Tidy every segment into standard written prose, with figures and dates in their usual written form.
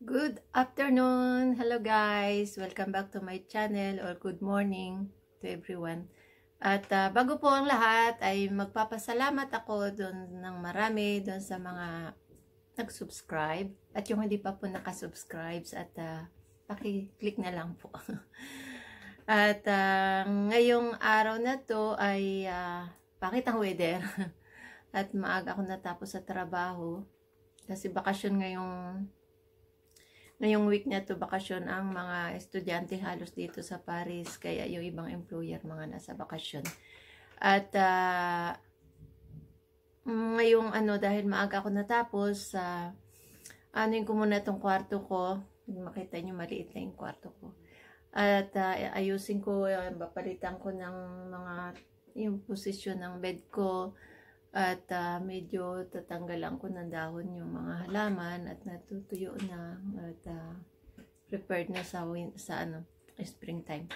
Good afternoon! Hello guys! Welcome back to my channel or good morning to everyone. At bago po ang lahat ay magpapasalamat ako doon ng marami doon sa mga nag-subscribe at yung hindi pa po nakasubscribe at paki-click na lang po. At ngayong araw na to ay bakit ang weather? At maaga ako natapos sa trabaho kasi bakasyon ngayong week na to, bakasyon ang mga estudyante halos dito sa Paris. Kaya yung ibang employer mga nasa bakasyon. At ngayong dahil maaga ako natapos, anuin ko muna itong kwarto ko. Makita nyo, maliit na yung kwarto ko. At ayusin ko, papalitan ko ng yung posisyon ng bed ko. At medyo tatanggalan ko ng dahon yung mga halaman at natutuyo na at prepared na sa springtime.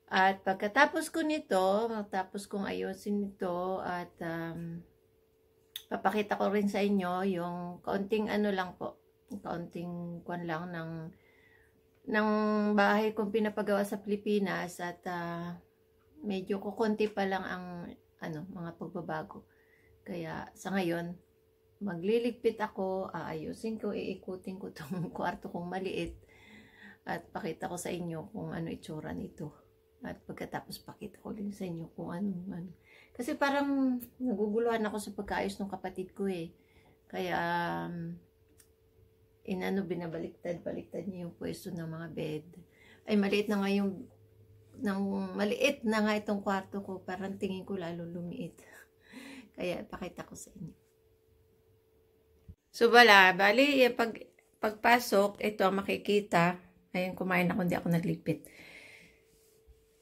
At pagkatapos ko nito, matapos kong ayusin ito at papakita ko rin sa inyo yung kaunting lang po, kaunting kwan lang ng bahay kong pinapagawa sa Pilipinas at medyo kukunti pa lang ang mga pagbabago. Kaya sa ngayon, magliligpit ako, aayusin ko, iikutin ko itong kwarto kong maliit at pakita ko sa inyo kung ano itsura nito. At pagkatapos pakita ko din sa inyo kung ano. Kasi parang naguguluhan ako sa pagkaayos ng kapatid ko eh. Kaya binabaliktad niya yung pwesto ng mga bed. Ay maliit na nga maliit na nga itong kwarto ko, parang tingin ko lalo lumiit. Kaya pakita ko sa inyo. So bali pagpasok, ito ang makikita. Ayun, kumain ako, hindi ako nagligpit.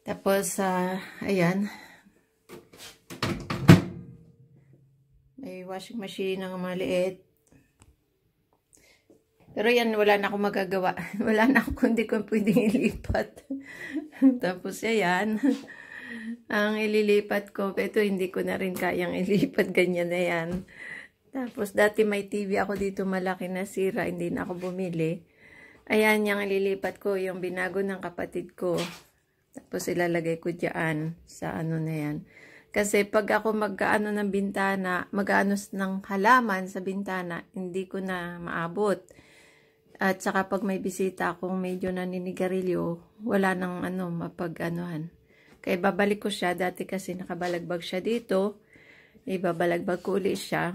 Tapos ayan. May washing machine ng maliit. Pero yan, wala na akong magagawa. Wala na akong kundi kung pwedeng ilipat. Tapos ayan. Ang ililipat ko, ito hindi ko na rin kayang ilipat, ganyan na yan. Tapos dati may TV ako dito malaki na sira, hindi na ako bumili. Ayan yung ililipat ko, yung binago ng kapatid ko. Tapos ilalagay ko dyan sa na yan. Kasi pag ako mag-ano ng bintana, mag-ano ng halaman sa bintana, hindi ko na maabot. At saka pag may bisita akong medyo naninigarilyo, wala nang mapag-anuhan. Kaya babalik ko siya. Dati kasi nakabalagbag siya dito. Ibabalagbag ko ulit siya.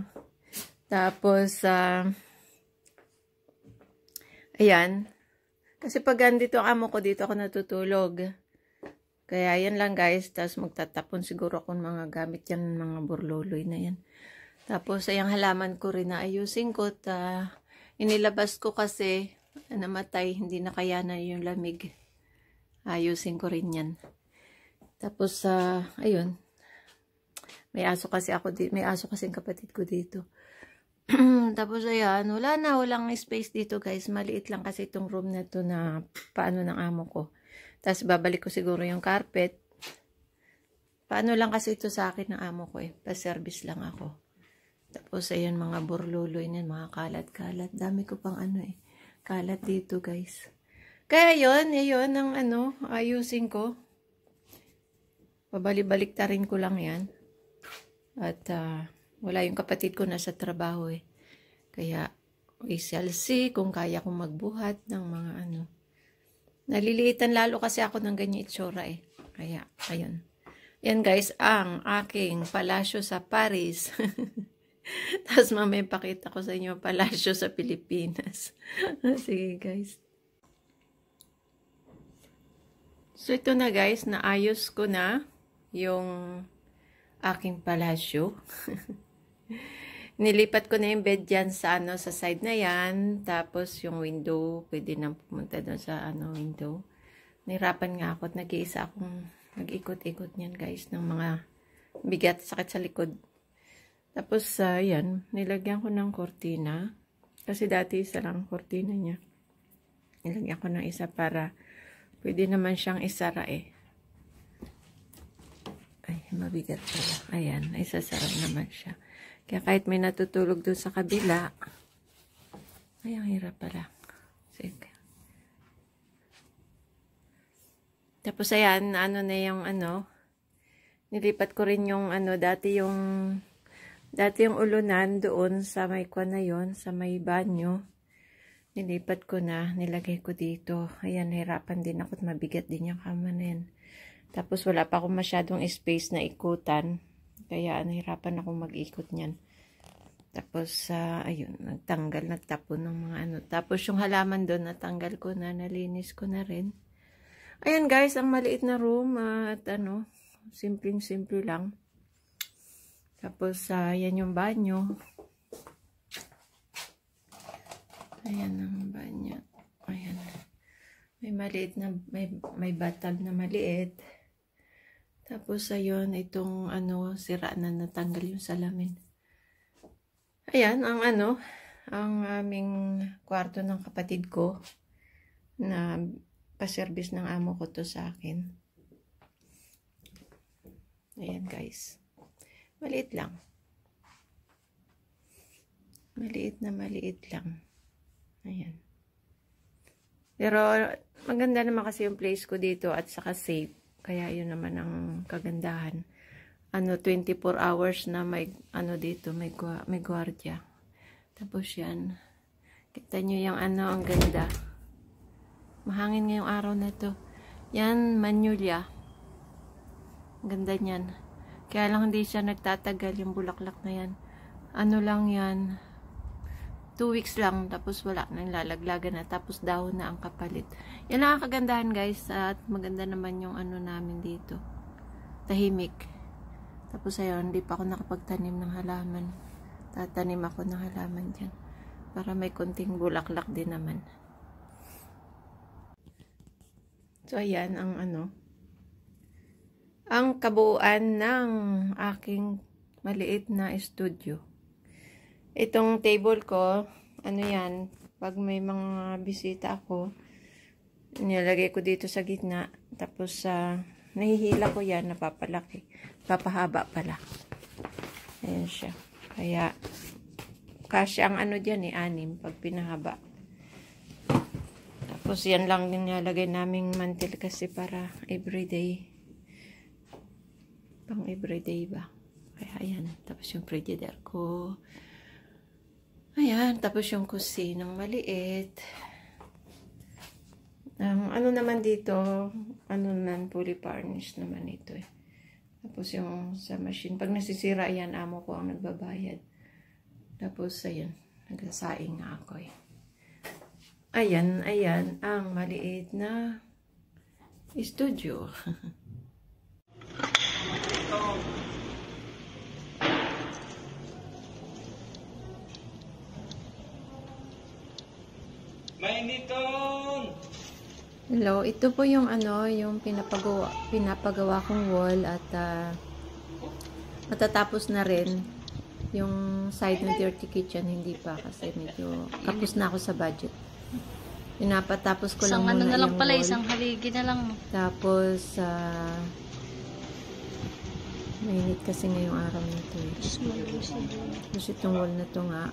Tapos, ayan. Kasi pag andito amo ko, dito ako natutulog. Kaya yan lang guys. Tapos magtatapon siguro akong mga gamit yan, mga burloloy na yan. Tapos, ayang halaman ko rin na ayusin ko. Inilabas ko kasi namatay. Hindi na kayanan yung lamig. Ayusin ko rin yan. Tapos, ayun. May aso kasi ang kapatid ko dito. Tapos, ayan. Walang space dito, guys. Maliit lang kasi itong room na to na paano ng amo ko. Tapos, babalik ko siguro yung carpet. Paano lang kasi ito sa akin ng amo ko eh. Pa-service lang ako. Tapos, ayan, mga burluloy na, mga kalat-kalat. Dami ko pang kalat dito, guys. Kaya yun, ang ayusin ko. Pabalik-baliktarin ko lang yan. At wala yung kapatid ko nasa trabaho eh. Kaya isalsi kung kaya kong magbuhat ng mga Naliliitan lalo kasi ako ng ganyan itsura eh. Kaya, ayun. Yan guys, ang aking palasyo sa Paris. Tapos mamaya pakita ko sa inyo palasyo sa Pilipinas. Sige guys. So ito na guys, naayos ko na yung aking palasyo. Nilipat ko na yung bed dyan sa sa side na yan. Tapos yung window, pwede na pumunta doon sa window. Nahirapan nga ako at nag-iisa akong nag-ikot-ikot niyan guys ng mga bigat, sakit sa likod. Tapos yan, nilagyan ko ng kortina. Kasi dati isa lang kortina niya. Nilagyan ko ng isa para pwede naman siyang isara eh. Ay, mabigat pala. Ayan, ay sasarap naman siya. Kaya kahit may natutulog doon sa kabila, ay, ang hirap pala. Tapos ayan, ano na yung ano, nilipat ko rin yung ano, dati yung ulunan doon sa may kwa na yon, sa may banyo. Nilipat ko na, nilagay ko dito. Ayan, hirapan din ako at mabigat din yung kama na yan. Tapos wala pa akong masyadong space na ikutan. Kaya nahirapan akong mag-ikot niyan. Tapos, ayun, nagtapon ng mga ano. Tapos yung halaman doon, natanggal ko na, nalinis ko na rin. Ayan guys, ang maliit na room at ano, simpleng-simple lang. Tapos, yan yung banyo. Ayan ang banyo. Ayan. May maliit na, may bathtub na maliit. Tapos, ayun, itong ano, sira na natanggal yung salamin. Ayan, ang ano, ang aming kwarto ng kapatid ko na pa-service ng amo ko to sa akin. Ayan guys. Maliit lang. Maliit lang. Ayan. Pero maganda naman kasi yung place ko dito at saka safe. Kaya yun naman ang kagandahan. Ano, 24 hours na may ano dito, may gwardiya. Tapos yan. Kita nyo yung ano, ang ganda. Mahangin ngayong araw na to. Yan, Magnolia. Ang ganda niyan. Kaya lang hindi siya nagtatagal yung bulaklak na yan. Ano lang yan. 2 weeks lang. Tapos wala nang lalaglagan na. Tapos dahon na ang kapalit. Yan ang kagandahan guys. At maganda naman yung ano namin dito. Tahimik. Tapos ayun, hindi pa ako nakapagtanim ng halaman. Tatanim ako ng halaman dyan. Para may konting bulaklak din naman. So, ayan ang ano. Ang kabuuan ng aking maliit na studio. Itong table ko, ano yan, pag may mga bisita ako, nilagay ko dito sa gitna. Tapos, nahihila ko yan, napapalaki. Papahaba pala. Ayan siya. Kaya, kasya ang ano dyan 6 pag pinahaba. Tapos yan lang din nilalagay naming mantel kasi para everyday. Pang everyday ba? Kaya ayan. Tapos yung frigidaire ko. Ayan. Tapos yung kusinang maliit. Ano naman dito, ano naman, fully furnished naman ito eh. Tapos yung sa machine, pag nasisira yan, amo ko ang nagbabayad. Tapos ayan, nagsasaing nga ako eh. Ayan, ang maliit na studio. Mainiton! Hello, ito po yung ano, yung pinapagawa kong wall at matatapos na rin yung side ng dirty kitchen, hindi pa kasi medyo kapos na ako sa budget. Pinapatapos ko lang muna ano na lang yung pala, wall. isang haligi na lang. Tapos mainit kasi ngayong araw nito eh. Tapos itong wall na to nga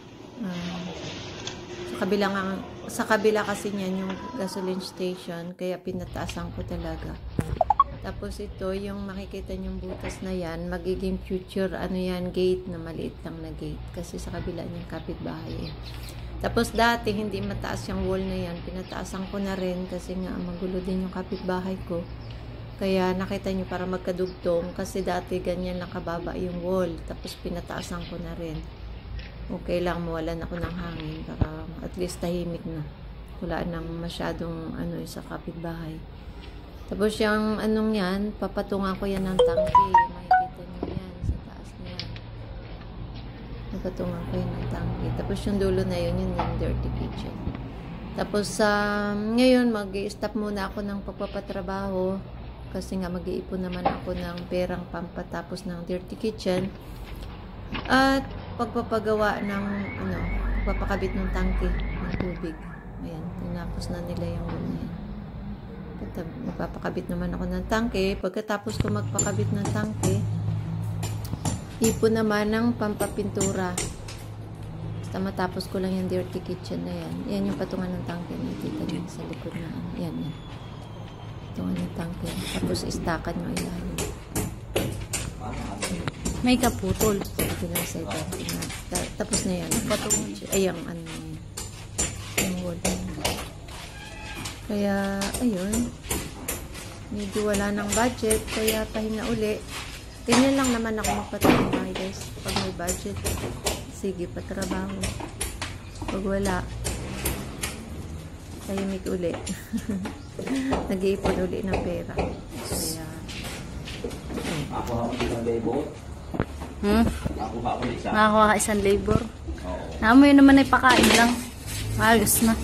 sa kabila kasi niyan yung gasoline station, kaya pinataasan ko talaga. Tapos ito, yung makikita niyong butas na yan, magiging future, ano yan, gate na maliit lang na gate. Kasi sa kabila niyang kapitbahay. Tapos dati, hindi mataas yung wall na yan. Pinataasan ko na rin kasi nga magulo din yung kapitbahay ko. Kaya nakita niyo para magkadugtong. Kasi dati ganyan lang kababa yung wall. Tapos pinataasan ko na rin. Okay lang, mawalan ako ng hangin. Para at least tahimik na. Wala nang masyadong ano sa kapitbahay. Tapos yung anong yan, papatungan ko yan ng tangke. Makikita nyo yan sa taas na yan. Papatungan ko yan ng tangke. Tapos yung dulo na yun, yun yung dirty kitchen. Tapos ngayon, mag-i-stop muna ako ng pagpapatrabaho. Kasi nga mag-iipon naman ako ng perang pampatapos ng dirty kitchen. At pagpapagawa ng ano, pagpapakabit ng tangke ng tubig. Ayan, tinapos na nila yung ano yan. Magpapakabit naman ako ng tangke. Pagkatapos ko magpakabit ng tangke, ipon naman ng pampapintura. Basta matapos ko lang yung dirty kitchen na yan. Yan yung patungan ng tangke. Nakikita niyo sa likod na yan. Yan. Itong ano tangke. Tapos istakan mo ilalim. May kaputol. Ito na sa ito. Tapos na yan. Ay, ang ano yan. Yung wall na yan. Kaya, ayun. Medyo wala ng budget. Kaya pahinga uli. Ganyan lang naman ako magpatrabaho guys. Pag may budget, sige, patrabaho. Pag wala, tahimik uli. Nag-iipon uli ng pera. Kaya, Ako ako isang labor. Ako ako isa. Makakuha ka isang labor. Oo. Naamoy naman ay pakain lang. Magas na.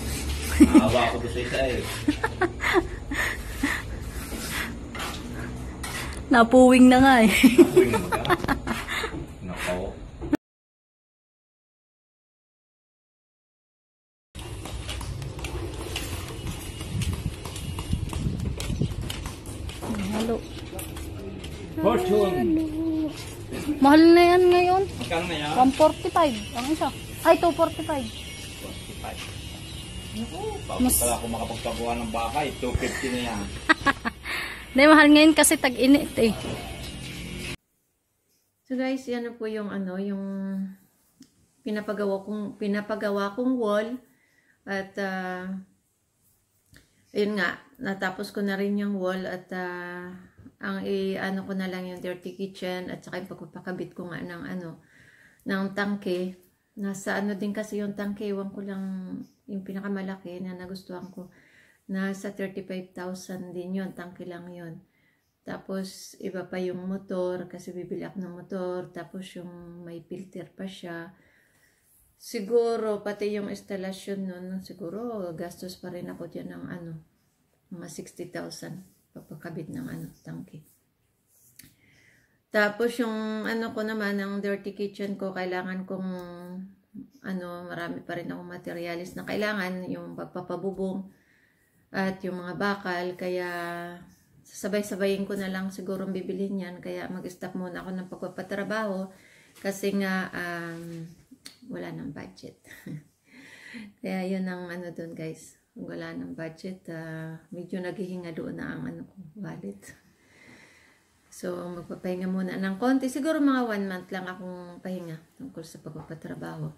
Awa ako doon sa isa eh. Napuwing na nga eh. Uy, naman ka. Nako. Halo. Fortune. Mahal na yan ngayon. Magkano na yan? 145 ang isa. Ay, 245. 45. Mas pala ako makapagpabuhan ng bakay. 250 na yan. Hindi, mahal ngayon kasi tag-init eh. so guys, yan na po yung ano, yung pinapagawa kong wall. At, ayun nga, natapos ko na rin yung wall at ang ano ko na lang yung dirty kitchen at saka yung pagpapakabit ko nga ng ano, ng tangke. Nasa ano din kasi yung tangke, iwan ko lang yung pinakamalaki na nagustuhan ko. Nasa 35,000 din yun, tangke lang yun. Tapos iba pa yung motor kasi bibili ako ng motor. Tapos yung may filter pa siya. Siguro pati yung installation nun, siguro gastos pa rin ako dyan ng ano, mga 60,000 papakabit ng ano, tangke. Tapos yung ano ko naman, ang dirty kitchen ko, kailangan kong ano, marami pa rin akong materialis na kailangan, yung pagpapabubong at yung mga bakal, kaya sasabay-sabayin ko na lang siguro bibilhin yan, kaya mag-stop muna ako ng pagpapatrabaho kasi nga wala ng budget. Kaya yun ang ano dun guys. Kung wala ng budget, medyo naghihinga doon na ang ano ko, wallet. So, magpapahinga muna ng konti. Siguro mga 1 month lang akong pahinga tungkol sa pagpapatrabaho.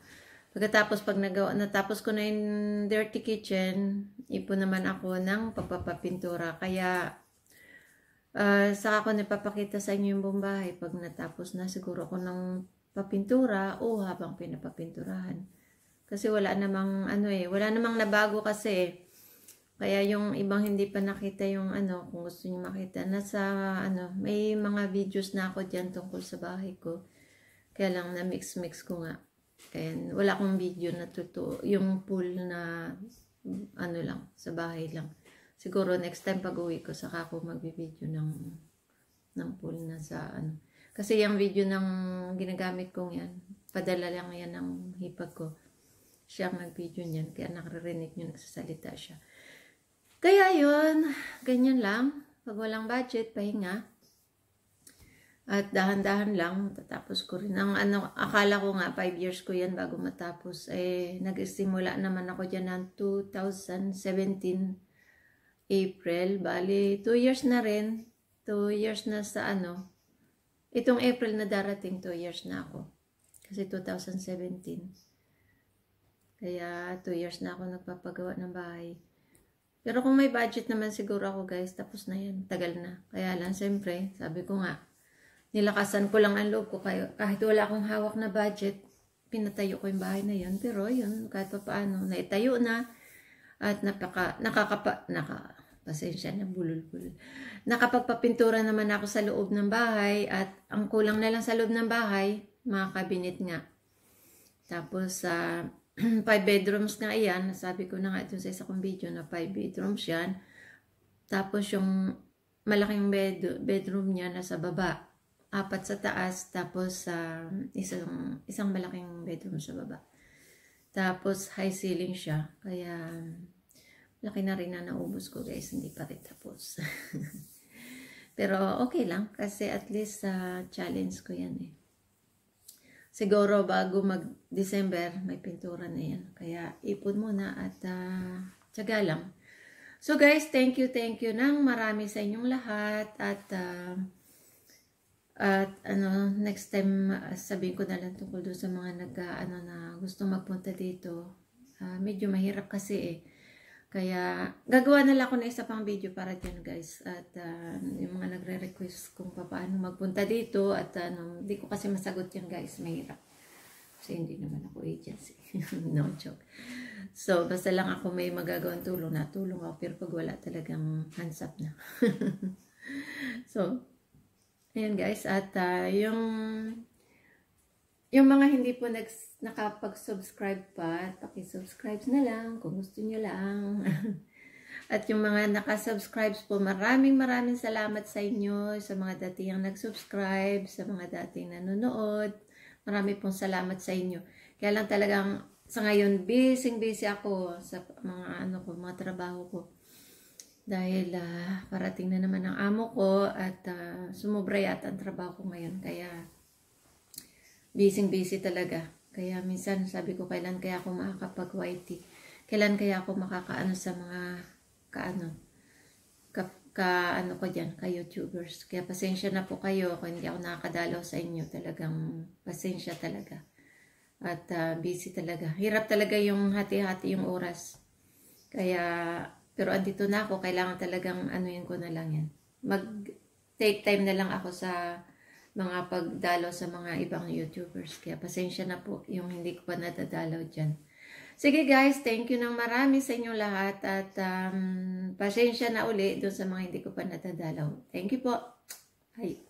Pagkatapos, pag natapos ko na yung dirty kitchen, ipon naman ako ng pagpapapintura. Kaya, saka ko napapakita sa inyo yung buong bahay. Pag natapos na siguro ako ng papintura o habang pinapapinturahan. Kasi wala namang ano wala namang nabago kasi. Kaya yung ibang hindi pa nakita yung ano, kung gusto niyo makita, nasa ano, may mga videos na ako diyan tungkol sa bahay ko. Kaya lang na mix ko nga. Kaya wala akong video na totoo, yung pool na ano lang, sa bahay lang. Siguro next time pag-uwi ko saka ako magbi-video ng pool na sa ano. Kasi yung video ng ginagamit kong yan, padala lang yan ng hipag ko. Siya ang nag-video niyan, kaya nakaririnig nyo, nagsasalita siya. Kaya yun, ganyan lang. Pag walang budget, pahinga. At dahan-dahan lang, tatapos ko rin. Ang ano, akala ko nga, 5 years ko yan bago matapos. Nag-simula naman ako dyan ng 2017 April. Bali, 2 years na rin. 2 years na sa ano, itong April na darating, 2 years na ako. Kasi 2017. Kaya 2 years na ako nagpapagawa ng bahay. Pero kung may budget naman siguro ako guys, tapos na yan. Tagal na. Kaya lang, siyempre, sabi ko nga, nilakasan ko lang ang loob ko. Kahit wala akong hawak na budget, pinatayo ko yung bahay na yun. Pero yun, kahit pa paano, naitayo na. At pasensya na, bulol-bulol. Nakapagpapintura naman ako sa loob ng bahay at ang kulang na lang sa loob ng bahay, mga cabinet nga. Tapos, 5 bedrooms nga yan. Sabi ko na nga ito sa isa kong video na 5 bedrooms yan. Tapos, yung malaking bedroom niya nasa baba. 4 sa taas, tapos isang malaking bedroom sa baba. Tapos, high ceiling siya. Kaya, laki na rin na naubos ko guys, hindi pa rin tapos. Pero okay lang kasi at least challenge ko yan eh. Siguro bago mag-December may pintura na yan. Kaya ipon muna at tiyaga lang. So guys, thank you ng marami sa inyong lahat at next time sabihin ko na lang tungkol doon sa mga na gustong magpunta dito. Medyo mahirap kasi eh. Kaya gagawa na lang ako ng isa pang video para dyan guys. At yung mga nagre-request kung paano magpunta dito at hindi ko kasi masagot yan guys, mahirap. Kasi hindi naman ako agency. No joke. So basta lang ako may magagawang tulong, natulong ako. Pero pag wala talagang hands up na. So, ayan guys. At yung mga hindi po nakapag-subscribe pa, pakisubscribe na lang kung gusto nyo lang. At yung mga nakasubscribe po, maraming salamat sa inyo, sa mga dating nag-subscribe, sa mga dating nanonood. Marami pong salamat sa inyo. Kaya lang talagang sa ngayon, busy ako sa mga trabaho ko. Dahil parating na naman ang amo ko at sumobra yata ang trabaho ko ngayon. Kaya busy talaga. Kaya minsan sabi ko, kailan kaya ako makakapag-YT? Kailan kaya ako makakaano sa mga ko dyan, ka-YouTubers. Kaya pasensya na po kayo kung hindi ako nakakadalaw sa inyo. Talagang pasensya talaga. At busy talaga. Hirap talaga yung hati-hati yung oras. Kaya, pero andito na ako. Kailangan talagang anuin ko na lang yan. Mag-take time na lang ako sa mga pagdalaw sa mga ibang YouTubers. Kaya pasensya na po yung hindi ko pa nadadalaw dyan. Sige guys, thank you ng marami sa inyong lahat. At pasensya na uli doon sa mga hindi ko pa nadadalaw. Thank you po. Ay.